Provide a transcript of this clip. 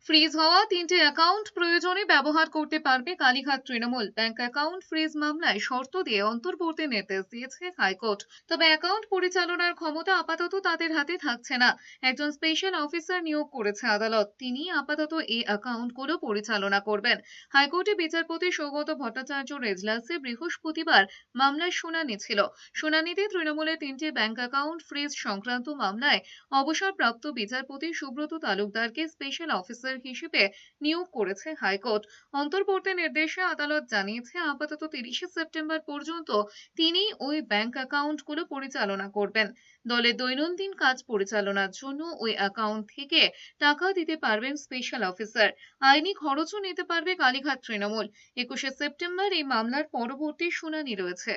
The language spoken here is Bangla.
ফ্রিজ হওয়া 3টে অ্যাকাউন্ট প্রয়োজনে ব্যবহার করতে পারবে Kalighat Trinamool. Bank account freeze মামলায় শর্ত দিয়ে অন্তর্বর্তী নির্দেশ দিয়েছে হাইকোর্ট। তবে অ্যাকাউন্ট পরিচালনার ক্ষমতা আপাতত তাদের হাতে থাকছে না। একজন স্পেশাল অফিসার নিয়োগ করেছে আদালত। তিনি আপাতত এই অ্যাকাউন্টগুলো পরিচালনা করবেন। হাইকোর্টে বিচারপতি সৌগত ভট্টাচার্যর এজলাসে বৃহস্পতিবার মামলার শুনানি ছিল। শুনানিতে তৃণমূলের 3টে ব্যাংক অ্যাকাউন্ট ফ্রিজ সংক্রান্ত মামলায় অবসরপ্রাপ্ত বিচারপতি সুব্রত তালুকদারকে স্পেশাল অফিসার হিসেবে নিয়োগ করেছে হাইকোর্ট। অন্তর্বর্তী নির্দেশে আদালত জানিয়েছে আপাতত 30শে সেপ্টেম্বর পর্যন্ত তিনি ওই ব্যাংক অ্যাকাউন্টগুলো পরিচালনা করবেন। দলের দৈনন্দিন কাজ পরিচালনার জন্য ওই অ্যাকাউন্ট থেকে টাকা দিতে পারবেন স্পেশাল অফিসার। আইনি খরচও নিতে পারবে কালীঘাট তৃণমূল। 21শে সেপ্টেম্বর এই মামলার পরবর্তী শুনানি রয়েছে।